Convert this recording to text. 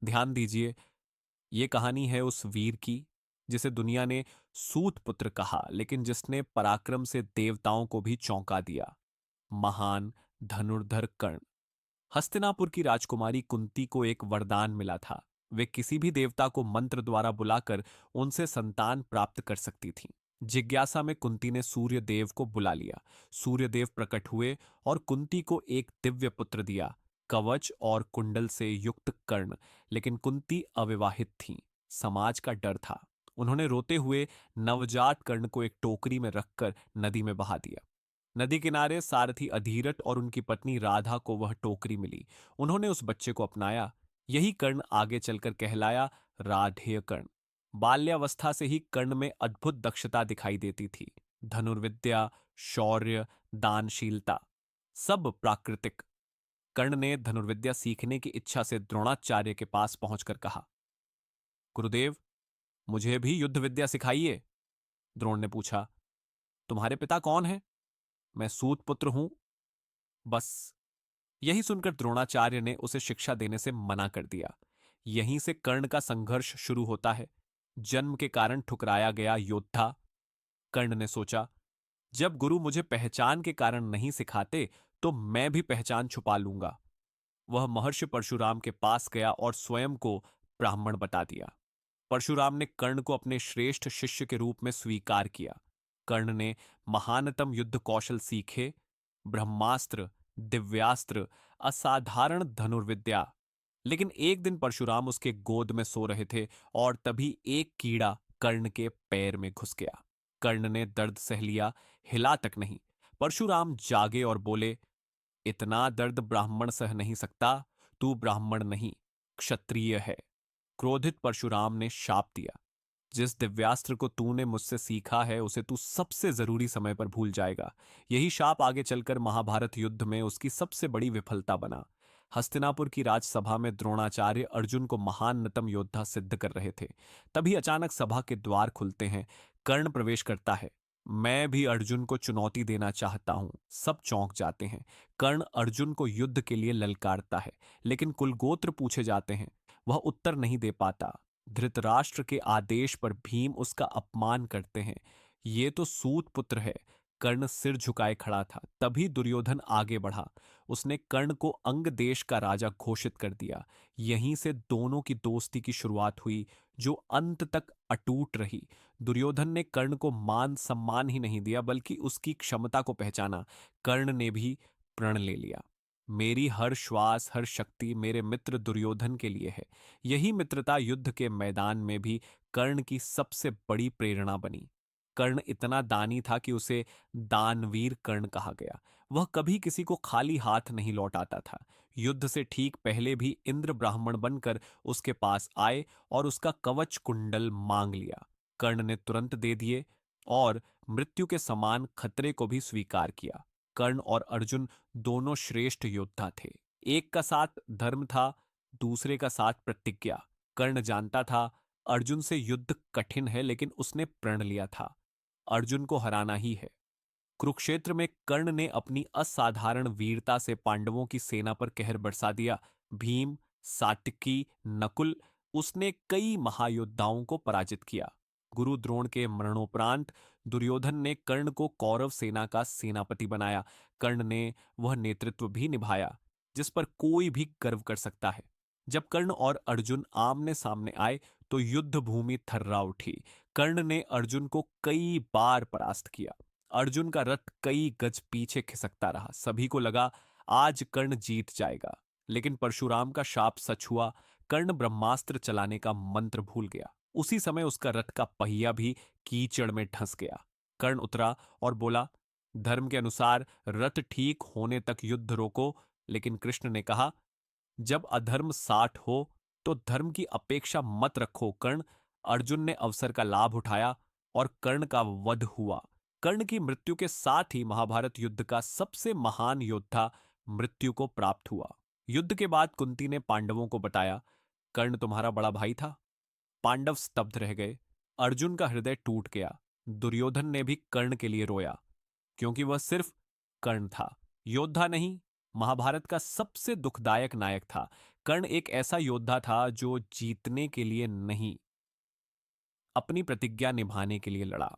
ध्यान दीजिए, ये कहानी है उस वीर की जिसे दुनिया ने सूत पुत्र कहा, लेकिन जिसने पराक्रम से देवताओं को भी चौंका दिया। महान धनुर्धर कर्ण। हस्तिनापुर की राजकुमारी कुंती को एक वरदान मिला था। वे किसी भी देवता को मंत्र द्वारा बुलाकर उनसे संतान प्राप्त कर सकती थीं। जिज्ञासा में कुंती ने सूर्य देव को बुला लिया। सूर्य देव प्रकट हुए और कुंती को एक दिव्य पुत्र दिया, कवच और कुंडल से युक्त कर्ण। लेकिन कुंती अविवाहित थी। समाज का डर था। उन्होंने रोते हुए नवजात कर्ण को एक टोकरी में रखकर नदी में बहा दिया। नदी किनारे सारथी अधीरथ और उनकी पत्नी राधा को वह टोकरी मिली। उन्होंने उस बच्चे को अपनाया। यही कर्ण आगे चलकर कहलाया राधेय कर्ण। बाल्यावस्था से ही कर्ण में अद्भुत दक्षता दिखाई देती थी। धनुर्विद्या, शौर्य, दानशीलता, सब प्राकृतिक। कर्ण ने धनुर्विद्या सीखने की इच्छा से द्रोणाचार्य के पास पहुंचकर कहा, गुरुदेव, मुझे भी युद्ध विद्या सिखाइए। द्रोण ने पूछा, तुम्हारे पिता कौन है? मैं सूत पुत्र हूं। बस। यही सुनकर द्रोणाचार्य ने उसे शिक्षा देने से मना कर दिया। यहीं से कर्ण का संघर्ष शुरू होता है। जन्म के कारण ठुकराया गया योद्धा। कर्ण ने सोचा, जब गुरु मुझे पहचान के कारण नहीं सिखाते तो मैं भी पहचान छुपा लूंगा। वह महर्षि परशुराम के पास गया और स्वयं को ब्राह्मण बता दिया। परशुराम ने कर्ण को अपने श्रेष्ठ शिष्य के रूप में स्वीकार किया। कर्ण ने महानतम युद्ध कौशल सीखे, ब्रह्मास्त्र, दिव्यास्त्र, असाधारण धनुर्विद्या। लेकिन एक दिन परशुराम उसके गोद में सो रहे थे और तभी एक कीड़ा कर्ण के पैर में घुस गया। कर्ण ने दर्द सह लिया, हिला तक नहीं। परशुराम जागे और बोले, इतना दर्द ब्राह्मण सह नहीं सकता। तू ब्राह्मण नहीं, क्षत्रिय है। क्रोधित परशुराम ने शाप दिया, जिस दिव्यास्त्र को तूने मुझसे सीखा है उसे तू सबसे जरूरी समय पर भूल जाएगा। यही शाप आगे चलकर महाभारत युद्ध में उसकी सबसे बड़ी विफलता बना। हस्तिनापुर की राजसभा में द्रोणाचार्य अर्जुन को महानतम योद्धा सिद्ध कर रहे थे। तभी अचानक सभा के द्वार खुलते हैं। कर्ण प्रवेश करता है। मैं भी अर्जुन को चुनौती देना चाहता हूं। सब चौंक जाते हैं। कर्ण अर्जुन को युद्ध के लिए ललकारता है, लेकिन कुलगोत्र पूछे जाते हैं। वह उत्तर नहीं दे पाता। धृतराष्ट्र के आदेश पर भीम उसका अपमान करते हैं। ये तो सूत पुत्र है। कर्ण सिर झुकाए खड़ा था। तभी दुर्योधन आगे बढ़ा। उसने कर्ण को अंग देश का राजा घोषित कर दिया। यहीं से दोनों की दोस्ती की शुरुआत हुई, जो अंत तक अटूट रही। दुर्योधन ने कर्ण को मान सम्मान ही नहीं दिया, बल्कि उसकी क्षमता को पहचाना। कर्ण ने भी प्रण ले लिया, मेरी हर श्वास, हर शक्ति मेरे मित्र दुर्योधन के लिए है। यही मित्रता युद्ध के मैदान में भी कर्ण की सबसे बड़ी प्रेरणा बनी। कर्ण इतना दानी था कि उसे दानवीर कर्ण कहा गया। वह कभी किसी को खाली हाथ नहीं लौटाता था। युद्ध से ठीक पहले भी इंद्र ब्राह्मण बनकर उसके पास आए और उसका कवच कुंडल मांग लिया। कर्ण ने तुरंत दे दिए और मृत्यु के समान खतरे को भी स्वीकार किया। कर्ण और अर्जुन दोनों श्रेष्ठ योद्धा थे। एक का साथ धर्म था, दूसरे का साथ प्रतिज्ञा। कर्ण जानता था अर्जुन से युद्ध कठिन है, लेकिन उसने प्रण लिया था अर्जुन को हराना ही है। कुरुक्षेत्र में कर्ण ने अपनी असाधारण वीरता से पांडवों की सेना पर कहर बरसा दिया। भीम, सात्यकी, नकुल, उसने कई महायोद्धाओं को पराजित किया। गुरु द्रोण के मरणोपरांत दुर्योधन ने कर्ण को कौरव सेना का सेनापति बनाया। कर्ण ने वह नेतृत्व भी निभाया जिस पर कोई भी गर्व कर सकता है। जब कर्ण और अर्जुन आमने सामने आए तो युद्ध भूमि थर्रा उठी। कर्ण ने अर्जुन को कई बार परास्त किया। अर्जुन का रथ कई गज पीछे खिसकता रहा। सभी को लगा आज कर्ण जीत जाएगा, लेकिन परशुराम का शाप सच हुआ। कर्ण ब्रह्मास्त्र चलाने का मंत्र भूल गया। उसी समय उसका रथ का पहिया भी कीचड़ में धंस गया। कर्ण उतरा और बोला, धर्म के अनुसार रथ ठीक होने तक युद्ध रोको। लेकिन कृष्ण ने कहा, जब अधर्म साठ हो तो धर्म की अपेक्षा मत रखो कर्ण। अर्जुन ने अवसर का लाभ उठाया और कर्ण का वध हुआ। कर्ण की मृत्यु के साथ ही महाभारत युद्ध का सबसे महान योद्धा मृत्यु को प्राप्त हुआ। युद्ध के बाद कुंती ने पांडवों को बताया, कर्ण तुम्हारा बड़ा भाई था। पांडव स्तब्ध रह गए। अर्जुन का हृदय टूट गया। दुर्योधन ने भी कर्ण के लिए रोया, क्योंकि वह सिर्फ कर्ण था, योद्धा नहीं, महाभारत का सबसे दुखदायक नायक था। कर्ण एक ऐसा योद्धा था जो जीतने के लिए नहीं, अपनी प्रतिज्ञा निभाने के लिए लड़ा।